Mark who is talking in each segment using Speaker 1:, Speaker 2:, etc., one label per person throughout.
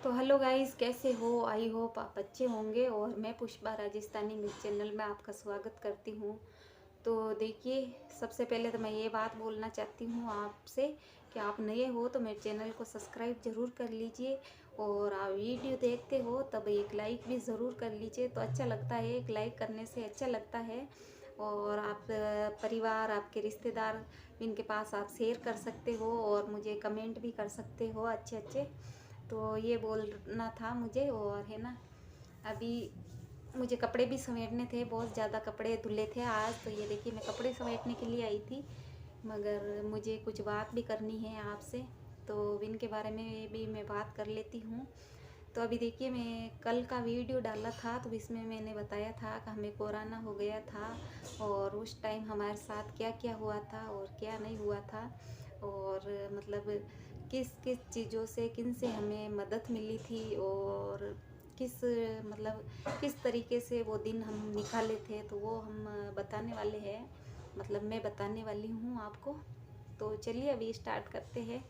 Speaker 1: तो hello guys, कैसे हो? आई होप आप अच्छे होंगे। और मैं पुष्पा राजस्थानी मिस चैनल में आपका स्वागत करती हूँ। तो देखिए, सबसे पहले तो मैं ये बात बोलना चाहती हूँ आपसे कि आप नए हो तो मेरे चैनल को सब्सक्राइब ज़रूर कर लीजिए। और आप वीडियो देखते हो तब एक लाइक भी ज़रूर कर लीजिए, तो अच्छा लगता है। एक लाइक करने से अच्छा लगता है। और आप परिवार, आपके रिश्तेदार, इनके पास आप शेयर कर सकते हो और मुझे कमेंट भी कर सकते हो अच्छे अच्छे। तो ये बोलना था मुझे। और है ना, अभी मुझे कपड़े भी समेटने थे, बहुत ज़्यादा कपड़े धुले थे आज। तो ये देखिए, मैं कपड़े समेटने के लिए आई थी, मगर मुझे कुछ बात भी करनी है आपसे। तो इनके बारे में भी मैं बात कर लेती हूँ। तो अभी देखिए, मैं कल का वीडियो डाला था तो इसमें मैंने बताया था कि हमें कोरोना हो गया था और उस टाइम हमारे साथ क्या क्या हुआ था और क्या नहीं हुआ था। और मतलब किस किस चीज़ों से, किन से हमें मदद मिली थी और किस मतलब किस तरीके से वो दिन हम निकाले थे, तो वो हम बताने वाले हैं। मतलब मैं बताने वाली हूँ आपको। तो चलिए अभी स्टार्ट करते हैं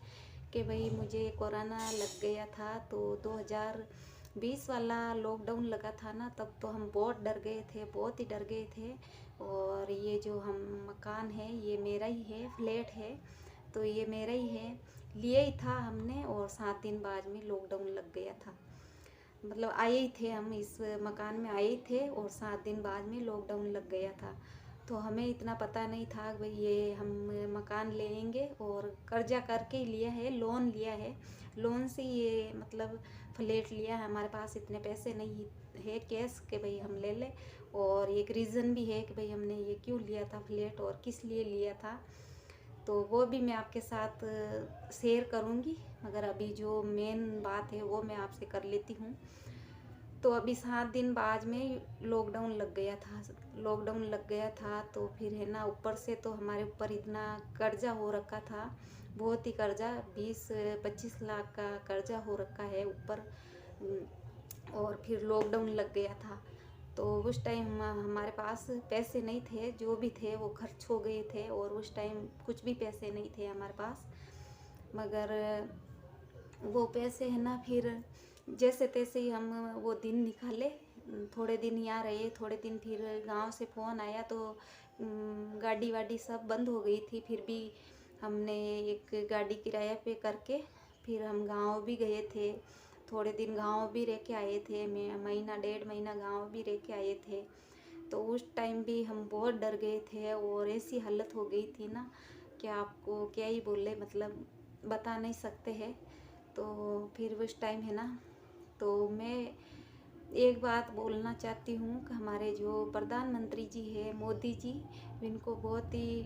Speaker 1: कि भाई मुझे कोरोना लग गया था। तो 2020 वाला लॉकडाउन लगा था ना, तब तो हम बहुत डर गए थे, बहुत ही डर गए थे। और ये जो हम मकान है ये मेरा ही है, फ्लैट है, तो ये मेरा ही है, लिए ही था हमने। और 7 दिन बाद में लॉकडाउन लग गया था। मतलब आए ही थे हम, इस मकान में आए ही थे और 7 दिन बाद में लॉकडाउन लग गया था। तो हमें इतना पता नहीं था कि भाई ये हम मकान लेंगे, और कर्जा करके ही लिया है, लोन लिया है। लोन से ये मतलब फ्लैट लिया है। हमारे पास इतने पैसे नहीं है कैश कि भाई हम ले लें। और एक रीज़न भी है कि भाई हमने ये क्यों लिया था फ्लैट और किस लिए लिया था, तो वो भी मैं आपके साथ शेयर करूँगी। मगर अभी जो मेन बात है वो मैं आपसे कर लेती हूँ। तो अभी 7 दिन बाद में लॉकडाउन लग गया था। लॉकडाउन लग गया था तो फिर है ना, ऊपर से तो हमारे ऊपर इतना कर्जा हो रखा था, बहुत ही कर्जा, 20-25 लाख का कर्जा हो रखा है ऊपर। और फिर लॉकडाउन लग गया था तो उस टाइम हमारे पास पैसे नहीं थे, जो भी थे वो खर्च हो गए थे। और उस टाइम कुछ भी पैसे नहीं थे हमारे पास। मगर वो पैसे है ना, फिर जैसे तैसे ही हम वो दिन निकाले। थोड़े दिन यहाँ रहे, थोड़े दिन फिर गांव से फ़ोन आया तो गाड़ी वाड़ी सब बंद हो गई थी। फिर भी हमने एक गाड़ी किराया पे करके फिर हम गांव भी गए थे। थोड़े दिन गांव भी रह के आए थे, मैं महीना 1.5 महीना गांव भी रह के आए थे। तो उस टाइम भी हम बहुत डर गए थे और ऐसी हालत हो गई थी ना कि आपको क्या ही बोले, मतलब बता नहीं सकते हैं। तो फिर उस टाइम है ना, तो मैं एक बात बोलना चाहती हूँ कि हमारे जो प्रधानमंत्री जी है, मोदी जी, इनको बहुत ही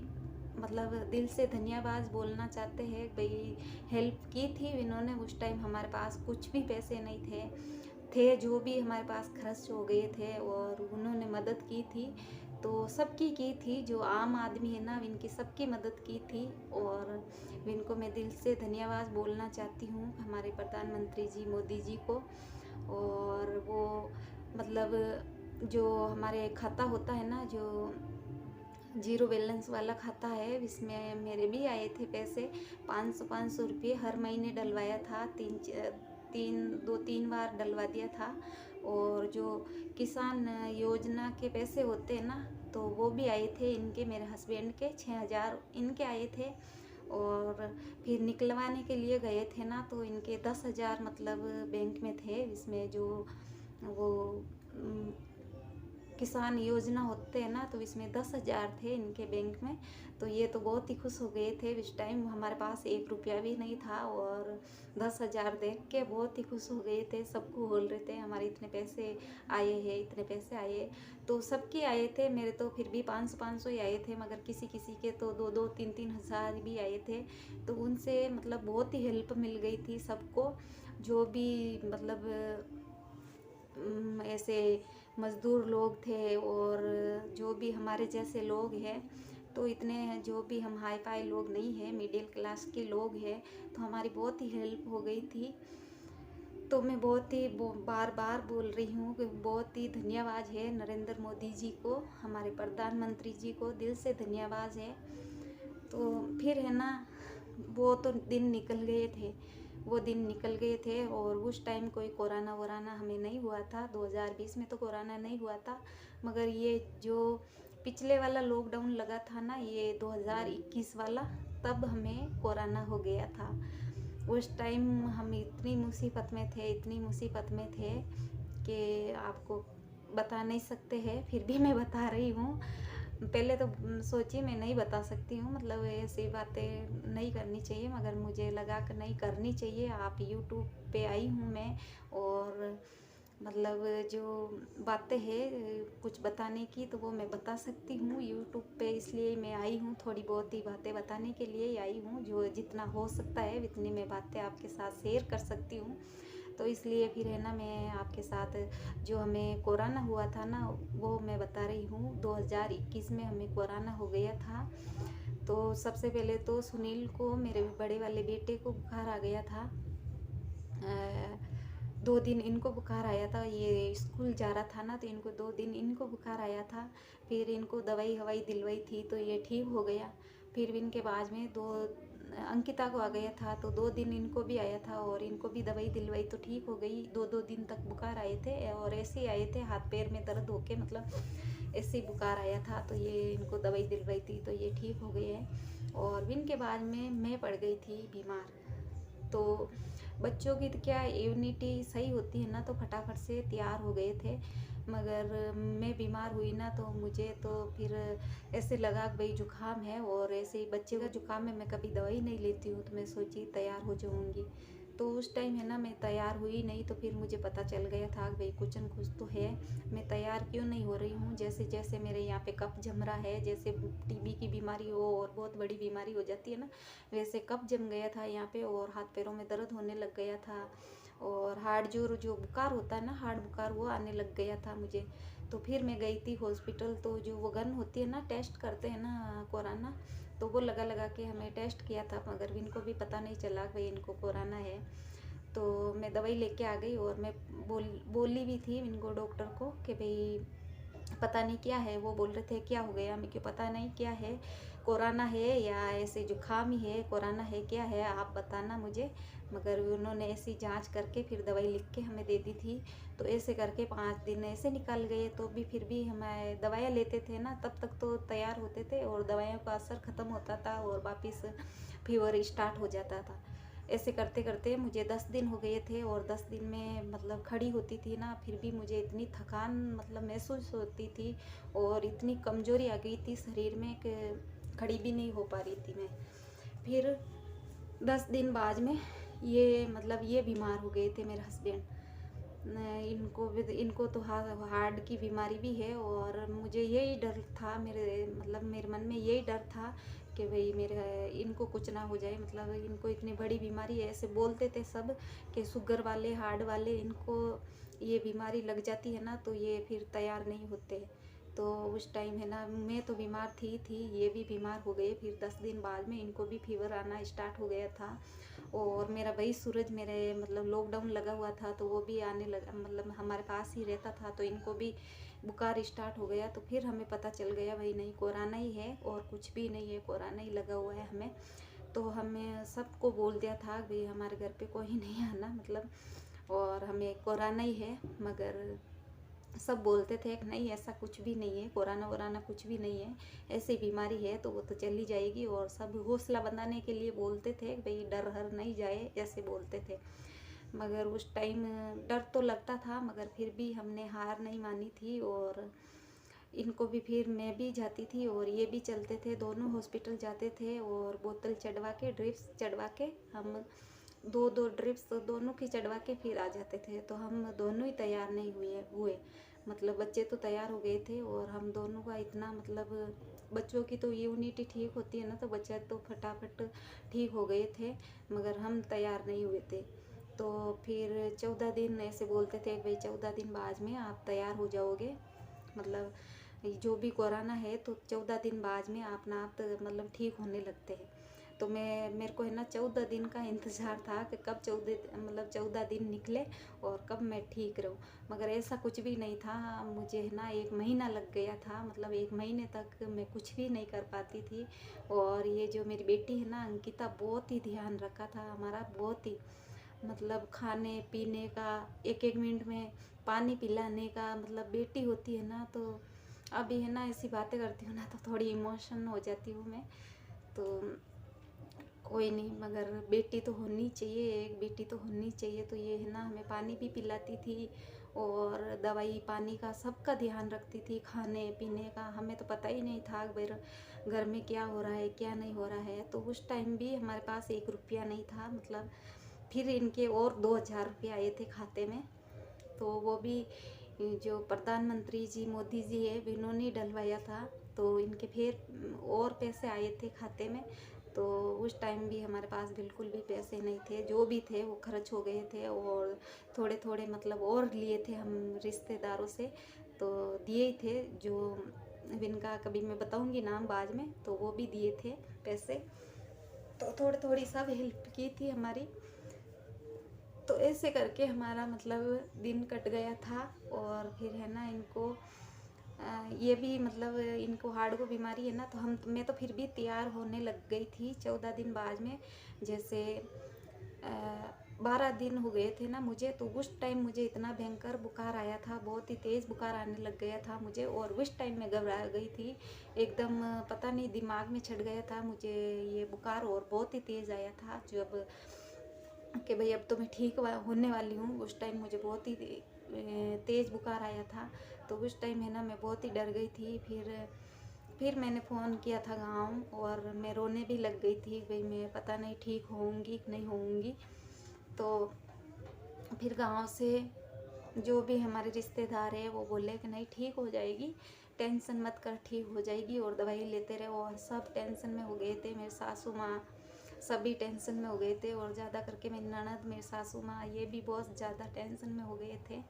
Speaker 1: मतलब दिल से धन्यवाद बोलना चाहते हैं। भाई हेल्प की थी इन्होंने। उस टाइम हमारे पास कुछ भी पैसे नहीं थे जो भी हमारे पास खर्च हो गए थे और उन्होंने मदद की थी। तो सबकी की थी, जो आम आदमी है ना, इनकी सबकी मदद की थी। और इनको मैं दिल से धन्यवाद बोलना चाहती हूँ हमारे प्रधानमंत्री जी मोदी जी को। और वो मतलब जो हमारे खाता होता है ना, जो जीरो बैलेंस वाला खाता है, इसमें मेरे भी आए थे पैसे, 500 रुपये हर महीने डलवाया था। 2-3 बार डलवा दिया था। और जो किसान योजना के पैसे होते हैं ना, तो वो भी आए थे इनके, मेरे हस्बैंड के 6,000 इनके आए थे। और फिर निकलवाने के लिए गए थे ना, तो इनके 10,000 मतलब बैंक में थे। इसमें जो वो किसान योजना होते हैं ना, तो इसमें 10,000 थे इनके बैंक में। तो ये तो बहुत ही खुश हो गए थे। इस टाइम हमारे पास 1 रुपया भी नहीं था और 10,000 देख के बहुत ही खुश हो गए थे। सबको बोल रहे थे हमारे इतने पैसे आए हैं, इतने पैसे आए। तो सबके आए थे, मेरे तो फिर भी 500-500 ही आए थे, मगर किसी किसी के तो 2-2, 3-3 हज़ार भी आए थे। तो उनसे मतलब बहुत ही हेल्प मिल गई थी सबको। जो भी मतलब ऐसे मज़दूर लोग थे और जो भी हमारे जैसे लोग हैं, तो इतने जो भी हम हाई फाई लोग नहीं हैं, मिडिल क्लास के लोग हैं, तो हमारी बहुत ही हेल्प हो गई थी। तो मैं बहुत ही बार बार बोल रही हूँ कि बहुत ही धन्यवाद है नरेंद्र मोदी जी को, हमारे प्रधानमंत्री जी को दिल से धन्यवाद है। तो फिर है ना, वो तो दिन निकल गए थे। वो दिन निकल गए थे। और उस टाइम कोई कोरोना वोराना हमें नहीं हुआ था, 2020 में तो कोरोना नहीं हुआ था। मगर ये जो पिछले वाला लॉकडाउन लगा था ना, ये 2021 वाला, तब हमें कोरोना हो गया था। उस टाइम हम इतनी मुसीबत में थे, इतनी मुसीबत में थे कि आपको बता नहीं सकते हैं, फिर भी मैं बता रही हूँ। पहले तो सोची मैं नहीं बता सकती हूँ, मतलब ऐसी बातें नहीं करनी चाहिए, मगर मुझे लगा कि नहीं करनी चाहिए। आप यूट्यूब पे आई हूँ मैं, और मतलब जो बातें हैं कुछ बताने की, तो वो मैं बता सकती हूँ यूट्यूब पे, इसलिए मैं आई हूँ। थोड़ी बहुत ही बातें बताने के लिए ही आई हूँ, जो जितना हो सकता है उतनी मैं बातें आपके साथ शेयर कर सकती हूँ। तो इसलिए फिर है ना, मैं आपके साथ जो हमें कोरोना हुआ था ना, वो मैं बता रही हूँ। 2021 में हमें कोरोना हो गया था। तो सबसे पहले तो सुनील को, मेरे बड़े वाले बेटे को बुखार आ गया था। 2 दिन इनको बुखार आया था, ये स्कूल जा रहा था ना, तो इनको 2 दिन इनको बुखार आया था। फिर इनको दवाई हवाई दिलवाई थी तो ये ठीक हो गया। फिर इनके बाद में अंकिता को आ गया था, तो 2 दिन इनको भी आया था, और इनको भी दवाई दिलवाई तो ठीक हो गई। 2-2 दिन तक बुखार आए थे, और ऐसे ही आए थे, हाथ पैर में दर्द होके, मतलब ऐसे ही बुखार आया था। तो ये इनको दवाई दिलवाई थी तो ये ठीक हो गए हैं। और इनके बाद में मैं पड़ गई थी बीमार। तो बच्चों की तो क्या इम्यूनिटी सही होती है ना, तो फटाफट से तैयार हो गए थे। मगर मैं बीमार हुई ना, तो मुझे तो फिर ऐसे लगा कि भाई जुकाम है, और ऐसे ही बच्चे का जुकाम है, मैं कभी दवाई नहीं लेती हूँ, तो मैं सोची तैयार हो जाऊँगी। तो उस टाइम है ना, मैं तैयार हुई नहीं, तो फिर मुझे पता चल गया था कि भाई कुछ न कुछ तो है, मैं तैयार क्यों नहीं हो रही हूँ। जैसे जैसे मेरे यहाँ पे कफ जम रहा है, जैसे टीबी की बीमारी हो और बहुत बड़ी बीमारी हो जाती है ना, वैसे कफ जम गया था यहाँ पे, और हाथ पैरों में दर्द होने लग गया था। और हार्ड जो बुखार होता है ना, हार्ड बुखार, वो आने लग गया था मुझे। तो फिर मैं गई थी हॉस्पिटल, तो जो वो गन होती है ना, टेस्ट करते हैं ना कोरोना, तो वो लगा लगा के हमें टेस्ट किया था, मगर इनको भी पता नहीं चला कि भाई इनको कोरोना है। तो मैं दवाई लेके आ गई, और मैं बोली भी थी इनको, डॉक्टर को, कि भाई पता नहीं क्या है। वो बोल रहे थे क्या हो गया, मैं क्यों, पता नहीं क्या है, कोरोना है या ऐसे जुकाम ही है, कोरोना है क्या है, आप बताना मुझे। मगर उन्होंने ऐसी जांच करके फिर दवाई लिख के हमें दे दी थी। तो ऐसे करके 5 दिन ऐसे निकल गए। तो भी फिर भी हमें दवाइयाँ लेते थे ना, तब तक तो तैयार होते थे, और दवाइयों का असर ख़त्म होता था, और वापस फीवर स्टार्ट हो जाता था। ऐसे करते करते मुझे 10 दिन हो गए थे, और 10 दिन में मतलब खड़ी होती थी ना, फिर भी मुझे इतनी थकान मतलब महसूस होती थी, और इतनी कमज़ोरी आ गई थी शरीर में कि खड़ी भी नहीं हो पा रही थी मैं। फिर 10 दिन बाद में ये मतलब ये बीमार हो गए थे मेरे हस्बैंड। इनको तो हार्ट की बीमारी भी है, और मुझे यही डर था, मेरे मन में यही डर था कि भाई मेरे इनको कुछ ना हो जाए, मतलब इनको इतनी बड़ी बीमारी है। ऐसे बोलते थे सब कि शुगर वाले, हार्ट वाले, इनको ये बीमारी लग जाती है ना, तो ये फिर तैयार नहीं होते। तो उस टाइम है ना, मैं तो बीमार थी, ये भी बीमार हो गए। फिर 10 दिन बाद में इनको भी फीवर आना स्टार्ट हो गया था। और मेरा भाई सूरज, मेरे मतलब लॉकडाउन लगा हुआ था, तो वो भी आने लगा, मतलब हमारे पास ही रहता था, तो इनको भी बुखार स्टार्ट हो गया। तो फिर हमें पता चल गया भाई नहीं, कोरोना ही है और कुछ भी नहीं है, कोरोना ही लगा हुआ है हमें। तो हमें सबको बोल दिया था भाई हमारे घर पे कोई नहीं आना, मतलब, और हमें कोरोना ही है। मगर सब बोलते थे कि नहीं, ऐसा कुछ भी नहीं है, कोरोना वोराना कुछ भी नहीं है, ऐसी बीमारी है तो वो तो चली जाएगी। और सब हौसला बनाने के लिए बोलते थे कि भाई डर हर नहीं जाए, ऐसे बोलते थे। मगर उस टाइम डर तो लगता था, मगर फिर भी हमने हार नहीं मानी थी। और इनको भी फिर मैं भी जाती थी, और ये भी चलते थे, दोनों हॉस्पिटल जाते थे, और बोतल चढ़वा के, ड्रिप्स चढ़वा के, हम दो दो ड्रिप्स दोनों की चढ़वा के फिर आ जाते थे। तो हम दोनों ही तैयार नहीं हुए, मतलब बच्चे तो तैयार हो गए थे, और हम दोनों का इतना, मतलब बच्चों की तो इम्यूनिटी ठीक होती है ना, तो बच्चे तो फटाफट ठीक हो गए थे, मगर हम तैयार नहीं हुए थे। तो फिर 14 दिन ऐसे बोलते थे भाई 14 दिन बाद में आप तैयार हो जाओगे, मतलब जो भी कोरोना है तो 14 दिन बाद में अपना आप मतलब ठीक होने लगते हैं। तो मेरे को है ना 14 दिन का इंतज़ार था कि कब 14 दिन निकले और कब मैं ठीक रहूँ। मगर ऐसा कुछ भी नहीं था, मुझे है ना 1 महीना लग गया था, मतलब 1 महीने तक मैं कुछ भी नहीं कर पाती थी। और ये जो मेरी बेटी है ना अंकिता, बहुत ही ध्यान रखा था हमारा, बहुत ही, मतलब खाने पीने का, एक एक मिनट में पानी पिलाने का, मतलब बेटी होती है ना तो अभी है ना ऐसी बातें करती हूँ ना तो थोड़ी इमोशन हो जाती हूँ मैं। तो कोई नहीं, मगर बेटी तो होनी चाहिए, एक बेटी तो होनी चाहिए। तो ये है ना हमें पानी भी पिलाती थी और दवाई पानी का सबका ध्यान रखती थी, खाने पीने का हमें तो पता ही नहीं था घर में क्या हो रहा है क्या नहीं हो रहा है। तो उस टाइम भी हमारे पास 1 रुपया नहीं था, मतलब फिर इनके और 2,000 रुपये आए थे खाते में। तो वो भी जो प्रधानमंत्री जी मोदी जी है इन्होंने डलवाया था। तो इनके फिर और पैसे आए थे खाते में। तो उस टाइम भी हमारे पास बिल्कुल भी पैसे नहीं थे, जो भी थे वो खर्च हो गए थे और थोड़े थोड़े मतलब और लिए थे हम रिश्तेदारों से, तो दिए ही थे। जो इनका कभी मैं बताऊंगी नाम बाद में, तो वो भी दिए थे पैसे। तो थोड़ी थोड़ी सब हेल्प की थी हमारी। तो ऐसे करके हमारा मतलब दिन कट गया था। और फिर है ना इनको ये भी मतलब इनको हार्ट को बीमारी है ना, तो मैं तो फिर भी तैयार होने लग गई थी 14 दिन बाद में। जैसे 12 दिन हो गए थे ना मुझे, तो उस टाइम मुझे इतना भयंकर बुखार आया था, बहुत ही तेज़ बुखार आने लग गया था मुझे। और उस टाइम मैं घबरा गई थी एकदम, पता नहीं दिमाग में चढ़ गया था मुझे ये बुखार, और बहुत ही तेज़ आया था जब कि भाई अब तो मैं ठीक होने वाली हूँ। उस टाइम मुझे बहुत ही तेज़ बुखार आया था। तो उस टाइम है ना मैं बहुत ही डर गई थी। फिर मैंने फ़ोन किया था गाँव, और मैं रोने भी लग गई थी, भाई मैं पता नहीं ठीक होऊंगी कि नहीं होऊंगी। तो फिर गांव से जो भी हमारे रिश्तेदार है वो बोले कि नहीं ठीक हो जाएगी, टेंशन मत कर, ठीक हो जाएगी और दवाई लेते रहे। और सब टेंशन में हो गए थे, मेरे सासू माँ सभी टेंशन में हो गए थे। और ज़्यादा करके मेरी ननद मेरी सासू माँ ये भी बहुत ज़्यादा टेंशन में हो गए थे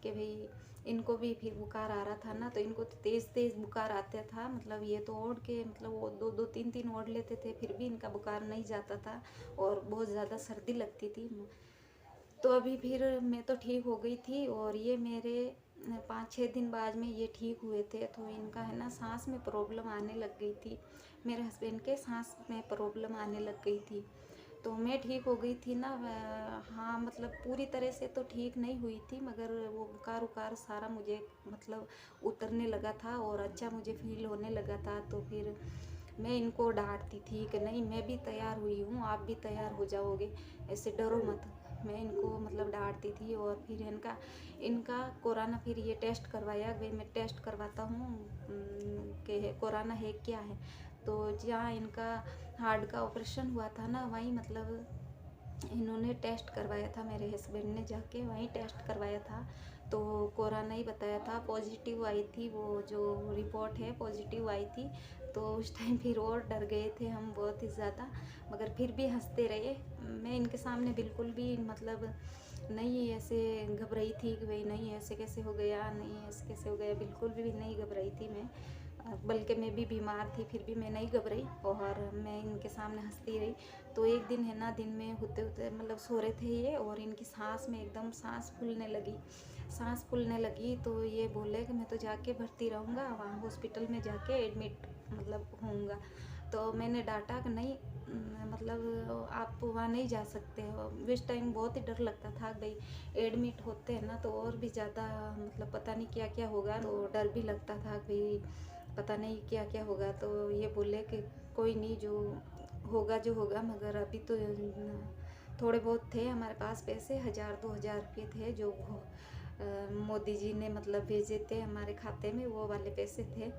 Speaker 1: कि भाई इनको भी फिर बुखार आ रहा था ना, तो इनको तो तेज़ तेज़ बुखार आता था। मतलब ये तो ओढ़ के मतलब वो 2-2 3-3 ओढ़ लेते थे, फिर भी इनका बुखार नहीं जाता था और बहुत ज़्यादा सर्दी लगती थी। तो अभी फिर मैं तो ठीक हो गई थी, और ये मेरे 5-6 दिन बाद में ये ठीक हुए थे। तो इनका है ना सांस में प्रॉब्लम आने लग गई थी, मेरे हस्बैंड के सांस में प्रॉब्लम आने लग गई थी। तो मैं ठीक हो गई थी ना, हाँ मतलब पूरी तरह से तो ठीक नहीं हुई थी, मगर वो बुखार उखार सारा मुझे मतलब उतरने लगा था और अच्छा मुझे फील होने लगा था। तो फिर मैं इनको डांटती थी कि नहीं मैं भी तैयार हुई हूँ, आप भी तैयार हो जाओगे, ऐसे डरो मत। मैं इनको मतलब डांटती थी। और फिर इनका इनका कोरोना, फिर ये टेस्ट करवाया, भाई मैं टेस्ट करवाता हूँ कि कोरोना है क्या है। तो जहाँ इनका हार्ट का ऑपरेशन हुआ था ना, वहीं मतलब इन्होंने टेस्ट करवाया था, मेरे हस्बैंड ने जाके वहीं टेस्ट करवाया था। तो कोरोना ही बताया था, पॉजिटिव आई थी, वो जो रिपोर्ट है पॉजिटिव आई थी। तो उस टाइम फिर और डर गए थे हम बहुत ही ज़्यादा, मगर फिर भी हंसते रहे। मैं इनके सामने बिल्कुल भी मतलब नहीं ऐसे घबराई थी कि भाई नहीं ऐसे कैसे हो गया, नहीं ऐसे कैसे हो गया, बिल्कुल भी नहीं घबराई थी मैं। बल्कि मैं भी बीमार थी फिर भी मैं नहीं घबराई और मैं इनके सामने हंसती रही। तो एक दिन है ना, दिन में होते होते मतलब सो रहे थे ये, और इनकी सांस में एकदम सांस फूलने लगी। तो ये बोले कि मैं तो जाके भर्ती रहूँगा, वहाँ हॉस्पिटल में जाके एडमिट मतलब होऊंगा। तो मैंने डांटा कि नहीं, मतलब आप वहाँ नहीं जा सकते हो। उस टाइम बहुत ही डर लगता था भाई, एडमिट होते हैं ना तो और भी ज़्यादा मतलब पता नहीं क्या क्या होगा, तो डर भी लगता था भाई पता नहीं क्या क्या होगा। तो ये बोले कि कोई नहीं, जो होगा, मगर अभी तो थोड़े बहुत थे हमारे पास पैसे, 1,000-2,000 रुपये थे जो मोदी जी ने मतलब भेजे थे हमारे खाते में, वो वाले पैसे थे।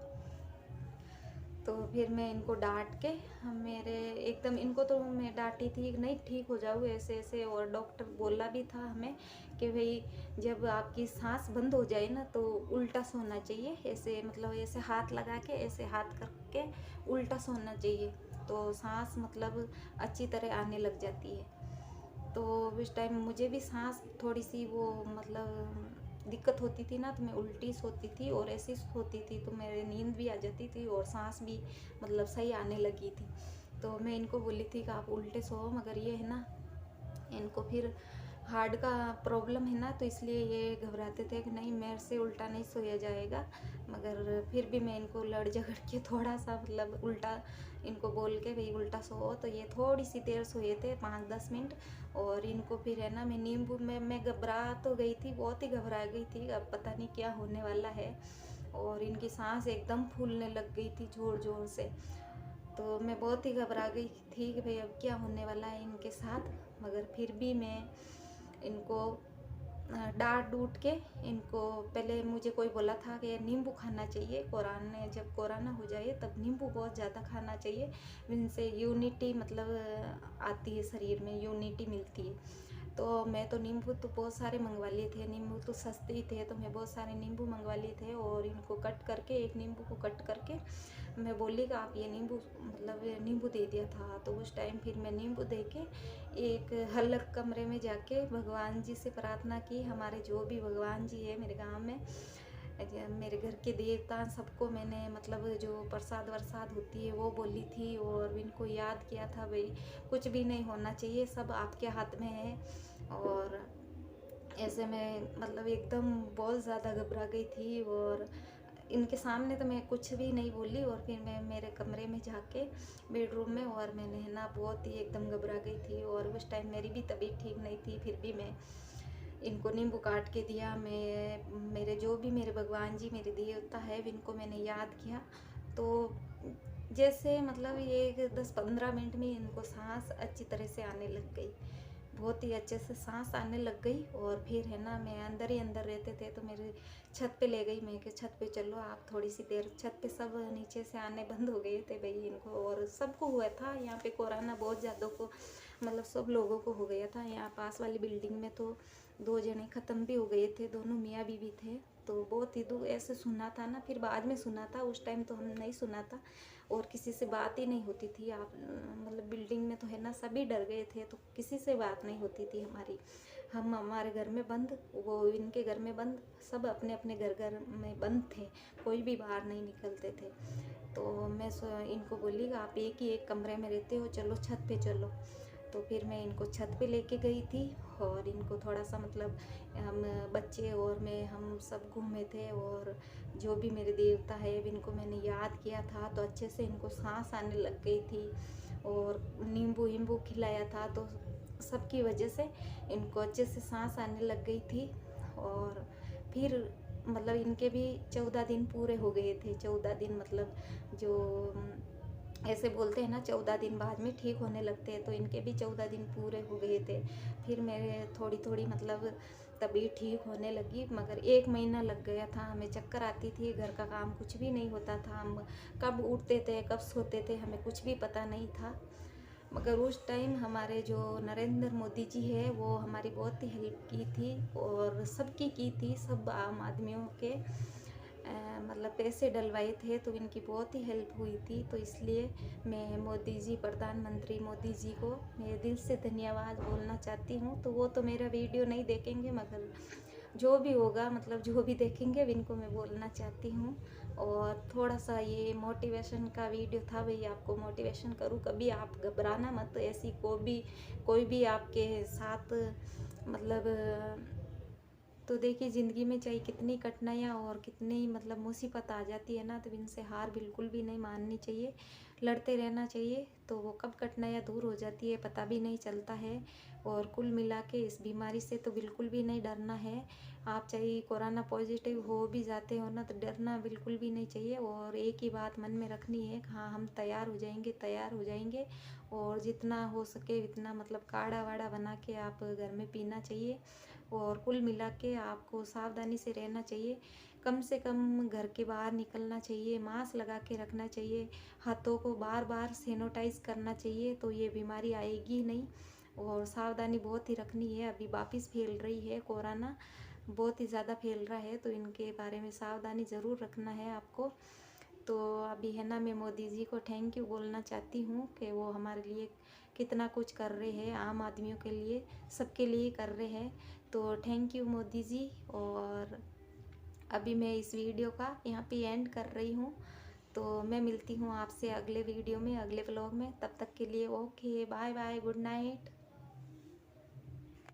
Speaker 1: तो फिर मैं इनको डांट के मेरे एकदम इनको तो मैं डांटी थी नहीं ठीक हो जाओ ऐसे ऐसे। और डॉक्टर बोला भी था हमें कि भाई जब आपकी सांस बंद हो जाए ना तो उल्टा सोना चाहिए, ऐसे मतलब ऐसे हाथ लगा के ऐसे हाथ करके उल्टा सोना चाहिए, तो सांस मतलब अच्छी तरह आने लग जाती है। तो उस टाइम मुझे भी सांस थोड़ी सी वो मतलब दिक्कत होती थी ना, तो मैं उल्टी सोती थी और ऐसी सोती थी तो मेरे नींद भी आ जाती थी और सांस भी मतलब सही आने लगी थी। तो मैं इनको बोली थी कि आप उल्टे सो, मगर ये है ना इनको फिर हार्ट का प्रॉब्लम है ना, तो इसलिए ये घबराते थे कि नहीं मेरे से उल्टा नहीं सोया जाएगा। मगर फिर भी मैं इनको लड़ झगड़ के थोड़ा सा मतलब उल्टा इनको बोल के भाई उल्टा सो, तो ये थोड़ी सी देर सोए थे 5-10 मिनट। और इनको फिर है ना मैं नींबू में मैं घबरा तो गई थी, बहुत ही घबरा गई थी, अब पता नहीं क्या होने वाला है। और इनकी सांस एकदम फूलने लग गई थी ज़ोर ज़ोर से। तो मैं बहुत ही घबरा गई थी कि भाई अब क्या होने वाला है इनके साथ। मगर फिर भी मैं इनको डांट डूट के इनको, पहले मुझे कोई बोला था कि नींबू खाना चाहिए, कोराना जब कोराना हो जाए तब नींबू बहुत ज़्यादा खाना चाहिए, इनसे यूनिटी मतलब आती है, शरीर में यूनिटी मिलती है। तो मैं तो नींबू तो बहुत सारे मंगवा लिए थे, नींबू तो सस्ते ही थे, तो मैं बहुत सारे नींबू मंगवा लिए थे। और इनको कट करके, एक नींबू को कट करके मैं बोली कि आप ये नींबू मतलब नींबू दे दिया था। तो उस टाइम फिर मैं नींबू दे के एक अलग कमरे में जाके भगवान जी से प्रार्थना की। हमारे जो भी भगवान जी है मेरे गांव में, मेरे घर के देवता, सबको मैंने मतलब जो प्रसाद वरसाद होती है वो बोली थी। और इनको याद किया था भाई कुछ भी नहीं होना चाहिए, सब आपके हाथ में है। और ऐसे में मतलब एकदम बहुत ज़्यादा घबरा गई थी। और इनके सामने तो मैं कुछ भी नहीं बोली। और फिर मैं मेरे कमरे में जाके बेडरूम में, और मैंने है ना बहुत ही एकदम घबरा गई थी। और उस टाइम मेरी भी तबीयत ठीक नहीं थी, फिर भी मैं इनको नींबू काट के दिया। मैं मेरे जो भी मेरे भगवान जी मेरे देवता है इनको मैंने याद किया। तो जैसे मतलब ये 10-15 मिनट में इनको सांस अच्छी तरह से आने लग गई, बहुत ही अच्छे से सांस आने लग गई। और फिर है ना मैं अंदर ही अंदर रहते थे, तो मेरे छत पे ले गई, मैं कि छत पे चलो आप थोड़ी सी देर। छत पे सब नीचे से आने बंद हो गए थे भाई इनको, और सबको हुआ था यहाँ पे कोरोना, बहुत ज़्यादा को मतलब सब लोगों को हो गया था। यहाँ पास वाली बिल्डिंग में तो 2 जने ख़त्म भी हो गए थे, दोनों मियाँ बीवी थे। तो बहुत ही दो ऐसे सुना था ना, फिर बाद में सुना था, उस टाइम तो हम नहीं सुना था। और किसी से बात ही नहीं होती थी। आप मतलब बिल्डिंग में तो है ना सभी डर गए थे, तो किसी से बात नहीं होती थी हमारी। हम हमारे घर में बंद, वो इनके घर में बंद, सब अपने अपने घर घर में बंद थे, कोई भी बाहर नहीं निकलते थे। तो मैं इनको बोली कि आप एक ही एक कमरे में रहते हो, चलो छत पे चलो। तो फिर मैं इनको छत पे लेके गई थी। और इनको थोड़ा सा मतलब हम बच्चे और मैं हम सब घूमे थे। और जो भी मेरे देवता है इनको मैंने याद किया था, तो अच्छे से इनको सांस आने लग गई थी। और नींबू वींबू खिलाया था, तो सबकी वजह से इनको अच्छे से सांस आने लग गई थी। और फिर मतलब इनके भी 14 दिन पूरे हो गए थे। 14 दिन मतलब जो ऐसे बोलते हैं ना 14 दिन बाद में ठीक होने लगते हैं, तो इनके भी 14 दिन पूरे हो गए थे। फिर मेरे थोड़ी थोड़ी मतलब तबीयत ठीक होने लगी। मगर 1 महीना लग गया था, हमें चक्कर आती थी, घर का काम कुछ भी नहीं होता था, हम कब उठते थे कब सोते थे हमें कुछ भी पता नहीं था। मगर उस टाइम हमारे जो नरेंद्र मोदी जी है वो हमारी बहुत ही हेल्प की थी, और सबकी की थी, सब आम आदमियों के मतलब पैसे डलवाए थे, तो इनकी बहुत ही हेल्प हुई थी। तो इसलिए मैं मोदी जी, प्रधानमंत्री मोदी जी को मेरे दिल से धन्यवाद बोलना चाहती हूँ। तो वो तो मेरा वीडियो नहीं देखेंगे, मगर जो भी होगा मतलब जो भी देखेंगे इनको मैं बोलना चाहती हूँ। और थोड़ा सा ये मोटिवेशन का वीडियो था, भाई आपको मोटिवेशन करूँ, कभी आप घबराना मत। ऐसी कोई भी आपके साथ मतलब तो देखिए ज़िंदगी में चाहे कितनी कठिनाइयाँ और कितनी मतलब मुसीबत आ जाती है ना, तो इनसे हार बिल्कुल भी नहीं माननी चाहिए, लड़ते रहना चाहिए। तो वो कब कठिनाइयाँ दूर हो जाती है पता भी नहीं चलता है। और कुल मिला के इस बीमारी से तो बिल्कुल भी नहीं डरना है। आप चाहे कोरोना पॉजिटिव हो भी जाते हो ना, तो डरना बिल्कुल भी नहीं चाहिए। और एक ही बात मन में रखनी है कि हाँ हम तैयार हो जाएंगे, तैयार हो जाएंगे। और जितना हो सके इतना मतलब काढ़ा वाढ़ा बना के आप घर में पीना चाहिए। और कुल मिला के आपको सावधानी से रहना चाहिए, कम से कम घर के बाहर निकलना चाहिए, मास्क लगा के रखना चाहिए, हाथों को बार बार सैनिटाइज करना चाहिए, तो ये बीमारी आएगी नहीं। और सावधानी बहुत ही रखनी है, अभी वापस फैल रही है कोरोना, बहुत ही ज़्यादा फैल रहा है, तो इनके बारे में सावधानी ज़रूर रखना है आपको। तो अभी है ना मैं मोदी जी को थैंक यू बोलना चाहती हूँ कि वो हमारे लिए कितना कुछ कर रहे हैं, आम आदमियों के लिए, सबके लिए कर रहे हैं। तो थैंक यू मोदी जी। और अभी मैं इस वीडियो का यहाँ पे एंड कर रही हूँ। तो मैं मिलती हूँ आपसे अगले वीडियो में, अगले व्लॉग में। तब तक के लिए okay, bye bye, good night.